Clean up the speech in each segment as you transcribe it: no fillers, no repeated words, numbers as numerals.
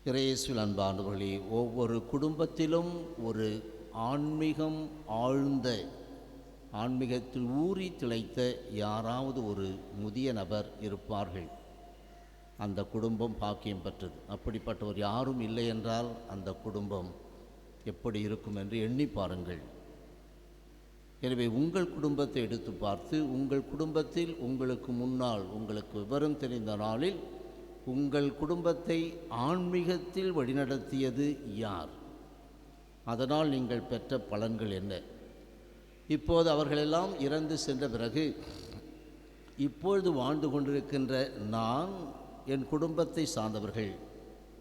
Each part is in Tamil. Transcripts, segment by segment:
இறையேசுவில் அன்பானவர்களே, ஒவ்வொரு குடும்பத்திலும் ஒரு ஆன்மீகம் ஆழ்ந்த, ஆன்மீகத்தில் ஊறி திளைத்த யாராவது ஒரு முதிய நபர் இருப்பார்கள். அந்த குடும்பம் பாக்கியம் பெற்றது. அப்படிப்பட்டவர் யாரும் இல்லை என்றால் அந்த குடும்பம் எப்படி இருக்கும் என்று எண்ணி பாருங்கள். எனவே உங்கள் குடும்பத்தை எடுத்து பார்த்து, உங்கள் குடும்பத்தில் உங்களுக்கு முன்னால் உங்களுக்கு விவரம் தெரிந்த நாளில் உங்கள் குடும்பத்தை ஆன்மீகத்தில் வழிநடத்தியது யார்? அதனால் நீங்கள் பெற்ற பலன்கள் என்ன? இப்போது அவர்களெல்லாம் இறந்து சென்ற பிறகு இப்பொழுது வாழ்ந்து கொண்டிருக்கின்ற நான், என் குடும்பத்தை சார்ந்தவர்கள்,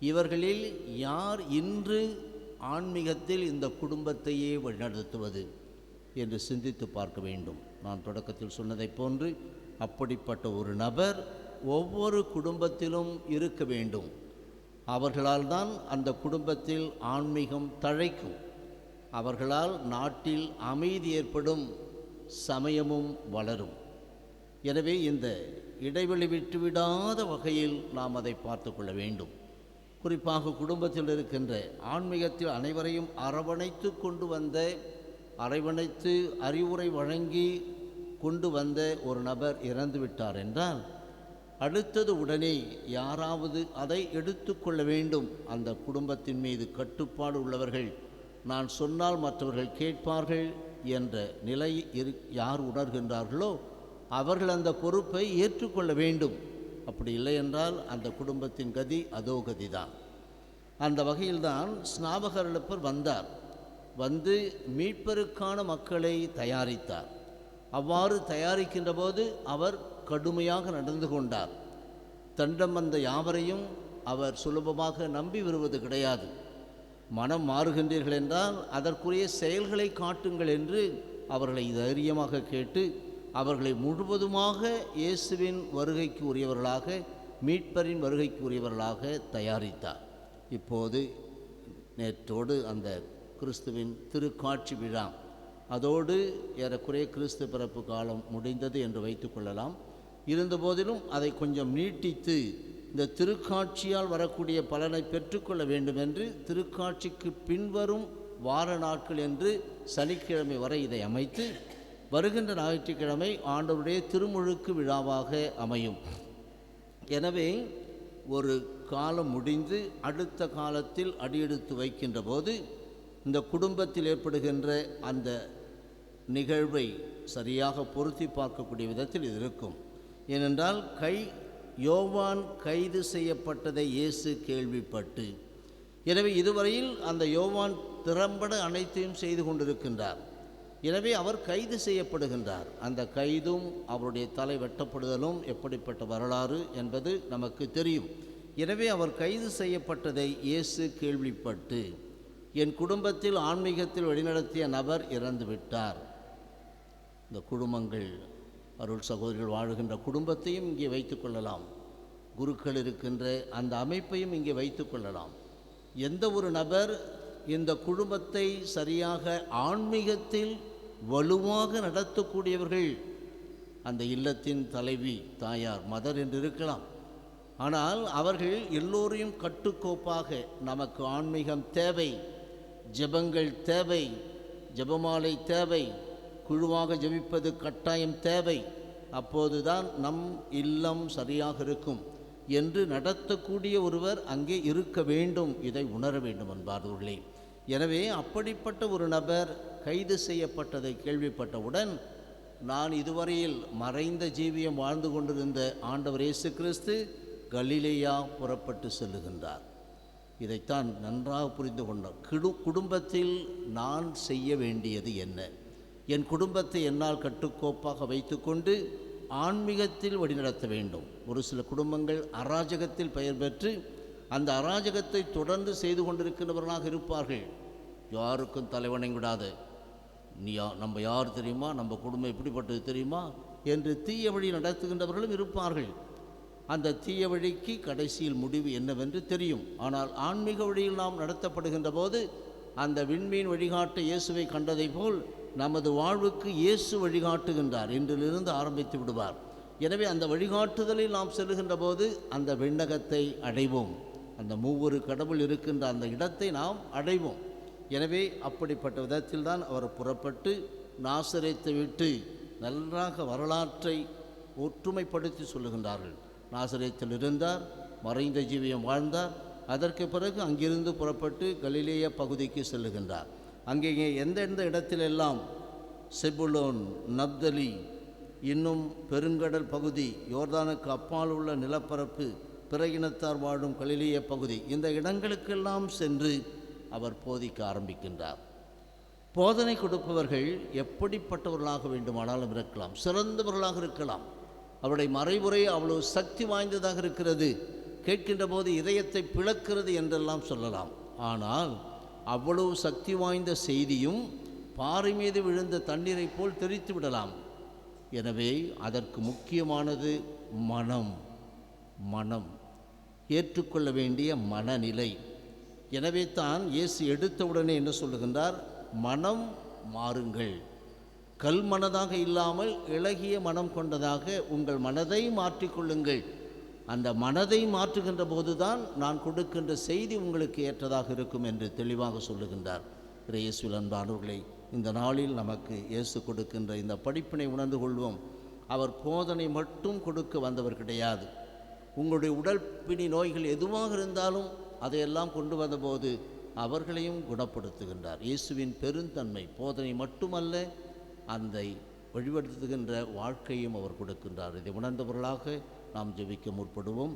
இவர்களில் யார் இன்று ஆன்மீகத்தில் இந்த குடும்பத்தையே வழிநடத்துவது என்று சிந்தித்து பார்க்க வேண்டும். நான் தொடக்கத்தில் சொன்னதைப் போன்று அப்படிப்பட்ட ஒரு நபர் ஒவ்வொரு குடும்பத்திலும் இருக்க வேண்டும். அவர்களால் தான் அந்த குடும்பத்தில் ஆன்மீகம் தழைக்கும். அவர்களால் நாட்டில் அமைதி ஏற்படும், சமயமும் வளரும். எனவே இந்த இடைவெளி விட்டுவிடாத வகையில் நாம் அதை பார்த்து கொள்ள வேண்டும். குறிப்பாக குடும்பத்தில் இருக்கின்ற ஆன்மீகத்தில் அனைவரையும் அரவணைத்து கொண்டு வந்த, அரவணைத்து அறிவுரை வழங்கி கொண்டு வந்த ஒரு நபர் இறந்துவிட்டார் என்றால் அடுத்தது உடனே யாராவது அதை எடுத்துக்கொள்ள வேண்டும். அந்த குடும்பத்தின் மீது கட்டுப்பாடு உள்ளவர்கள், நான் சொன்னால் மற்றவர்கள் கேட்பார்கள் என்ற நிலை யார் உணர்கின்றார்களோ அவர்கள் அந்த பொறுப்பை ஏற்றுக்கொள்ள வேண்டும். அப்படி இல்லை என்றால் அந்த குடும்பத்தின் கதி அதோ கதிதான். அந்த வகையில்தான் ஸ்நாபகரலப்பர் வந்தார். வந்து மீட்பருக்கான மக்களை தயாரித்தார். அவ்வாறு தயாரிக்கின்ற போது அவர் கடுமையாக நடந்து கொண்டார். தண்டம் வந்த யாவரையும் அவர் சுலபமாக நம்பி வருவது கிடையாது. மனம் மாறுகின்றீர்கள் என்றால் அதற்குரிய செயல்களை காட்டுங்கள் என்று அவர்களை தைரியமாக கேட்டு அவர்களை முழுவதுமாக இயேசுவின் வருகைக்கு உரியவர்களாக, மீட்பரின் வருகைக்கு உரியவர்களாக தயாரித்தார். இப்போது நேற்றோடு அந்த கிறிஸ்துவின் திருக்காட்சி விழா, அதோடு ஏறக்குறைய கிறிஸ்து பிறப்பு காலம் முடிந்தது என்று வைத்துக்கொள்ளலாம். இருந்தபோதிலும் அதை கொஞ்சம் நீட்டித்து இந்த திருக்காட்சியால் வரக்கூடிய பலனை பெற்றுக்கொள்ள வேண்டும் என்று திருக்காட்சிக்கு பின்வரும் வார நாட்கள் என்று சனிக்கிழமை வரை இதை அமைத்து வருகின்ற ஞாயிற்றுக்கிழமை ஆண்டவருடைய திருமுழுக்கு விழாவாக அமையும். எனவே ஒரு காலம் முடிந்து அடுத்த காலத்தில் அடியெடுத்து வைக்கின்ற போது இந்த குடும்பத்தில் ஏற்படுகின்ற அந்த நிகழ்வை சரியாக பொருத்தி பார்க்கக்கூடிய விதத்தில் இது இருக்கும். ஏனென்றால் யோவான் கைது செய்யப்பட்டதை இயேசு கேள்விப்பட்டு, எனவே இதுவரையில் அந்த யோவான் திறம்பட அனைத்தையும் செய்து கொண்டிருக்கின்றார். எனவே அவர் கைது செய்யப்படுகின்றார். அந்த கைதும் அவருடைய தலை வெட்டப்படுதலும் எப்படிப்பட்ட வரலாறு என்பது நமக்கு தெரியும். எனவே அவர் கைது செய்யப்பட்டதை இயேசு கேள்விப்பட்டு, என் குடும்பத்தில் ஆன்மீகத்தில் வழிநடத்திய நபர் இறந்துவிட்டார். இந்த குடும்பங்கள், அருள் சகோதரிகள் வாழுகின்ற குடும்பத்தையும் இங்கே வைத்து கொள்ளலாம். குருக்கள் இருக்கின்ற அந்த அமைப்பையும் இங்கே வைத்து கொள்ளலாம். எந்த ஒரு நபர் இந்த குடும்பத்தை சரியாக ஆன்மீகத்தில் வலுவாக நடத்தக்கூடியவர்கள், அந்த இல்லத்தின் தலைவி, தாயார், மதர் என்று இருக்கலாம். ஆனால் அவர்கள் எல்லோரையும் கட்டுக்கோப்பாக, நமக்கு ஆன்மீகம் தேவை, ஜெபங்கள் தேவை, ஜெபமாலை தேவை, குழுவாக ஜெபிப்பது கட்டாயம் தேவை, அப்போதுதான் நம் இல்லம் சரியாக இருக்கும் என்று நடத்தக்கூடிய ஒருவர் அங்கே இருக்க வேண்டும். இதை உணர வேண்டும் என்பார்களே. எனவே அப்படிப்பட்ட ஒரு நபர் கைது செய்யப்பட்டதை கேள்விப்பட்டவுடன், நான் இதுவரையில் மறைந்த ஜீவியம் வாழ்ந்து கொண்டிருந்த ஆண்டவர் இயேசு கிறிஸ்து கலிலேயா புறப்பட்டு செல்லுகின்றார். இதைத்தான் நன்றாக புரிந்து கொண்டார். குடும்பத்தில் நான் செய்ய வேண்டியது என்ன? என் குடும்பத்தை என்னால் கட்டுக்கோப்பாக வைத்துக்கொண்டு ஆன்மீகத்தில் வழிநடத்த வேண்டும். ஒரு சில குடும்பங்கள் அராஜகத்தில் பெயர் பெற்று அந்த அராஜகத்தை தொடர்ந்து செய்து கொண்டிருக்கின்றவர்களாக இருப்பார்கள். யாருக்கும் தலைவணங்கி விடாது, நீ நம்ம யார் தெரியுமா, நம்ம குடும்பம் எப்படிப்பட்டது தெரியுமா என்று தீய வழி நடத்துகின்றவர்களும் இருப்பார்கள். அந்த தீய வழிக்கு கடைசியில் முடிவு என்னவென்று தெரியும். ஆனால் ஆன்மீக வழியில் நாம் நடத்தப்படுகின்ற போது அந்த விண்மீன் வழிகாட்ட இயேசுவை கண்டதை போல் நமது வாழ்வுக்கு இயேசு வழிகாட்டுகின்றார். இன்றிலிருந்து ஆரம்பித்து விடுவார். எனவே அந்த வழிகாட்டுதலில் நாம் செல்லுகின்ற போது அந்த விண்ணகத்தை அடைவோம். அந்த மூவொரு கடவுள் இருக்கின்ற அந்த இடத்தை நாம் அடைவோம். எனவே அப்படிப்பட்ட விதத்தில் தான் அவர் புறப்பட்டு நாசரேத்தை விட்டு நன்றாக வரலாற்றை ஒற்றுமைப்படுத்தி சொல்லுகின்றார்கள். நாசரேத்தில் இருந்தார், மறைந்த ஜீவியம் வாழ்ந்தார். அதற்கு பிறகு அங்கிருந்து புறப்பட்டு கலிலேய பகுதிக்கு செல்லுகின்றார். அங்கே எந்தெந்த இடத்திலெல்லாம் செபுலோன், நப்தலி, இன்னும் பெருங்கடல் பகுதி, யோர்தானுக்கு அப்பால் உள்ள நிலப்பரப்பு, பிற இனத்தார் வாழும் கலிலேய பகுதி, இந்த இடங்களுக்கெல்லாம் சென்று அவர் போதிக்க ஆரம்பிக்கின்றார். போதனை கொடுப்பவர்கள் எப்படிப்பட்டவர்களாக வேண்டுமானாலும் இருக்கலாம், சிறந்தவர்களாக இருக்கலாம். அவருடைய மறைவுரை அவ்வளவு சக்தி வாய்ந்ததாக இருக்கிறது, கேட்கின்ற போது இதயத்தை பிளக்கிறது என்றெல்லாம் சொல்லலாம். ஆனால் அவ்வளவு சக்தி வாய்ந்த செய்தியும் பாறை மீது விழுந்த தண்ணீரை போல் தெரித்து விடலாம். எனவே அதற்கு முக்கியமானது மனம், ஏற்றுக்கொள்ள வேண்டிய மனநிலை. எனவே தான் இயேசு எடுத்தவுடனே என்ன சொல்லுகின்றார்? மனம் மாறுங்கள், கல் மனதாக இல்லாமல் இளகிய மனம் கொண்டதாக உங்கள் மனதை மாற்றிக்கொள்ளுங்கள். அந்த மனதை மாற்றுகின்ற போதுதான் நான் கொடுக்கின்ற செய்தி உங்களுக்கு ஏற்றதாக இருக்கும் என்று தெளிவாக சொல்லுகின்றார். இயேசுவில் அன்பானவர்களே, இந்த நாளில் நமக்கு இயேசு கொடுக்கின்ற இந்த படிப்பினை உணர்ந்து கொள்வோம். அவர் போதனை மட்டும் கொடுக்க வந்தவர் கிடையாது. உங்களுடைய உடல்பிணி நோய்கள் எதுவாக இருந்தாலும் அதையெல்லாம் கொண்டு வந்தபோது அவர்களையும் குணப்படுத்துகின்றார். இயேசுவின் பெருந்தன்மை போதனை மட்டுமல்ல, அந்த வழிபடுத்துகின்ற வாழ்க்கையும் அவர் கொடுக்கின்றார். இதை உணர்ந்தவர்களாக நாம் ஜெபிக்க முற்படுவோம்.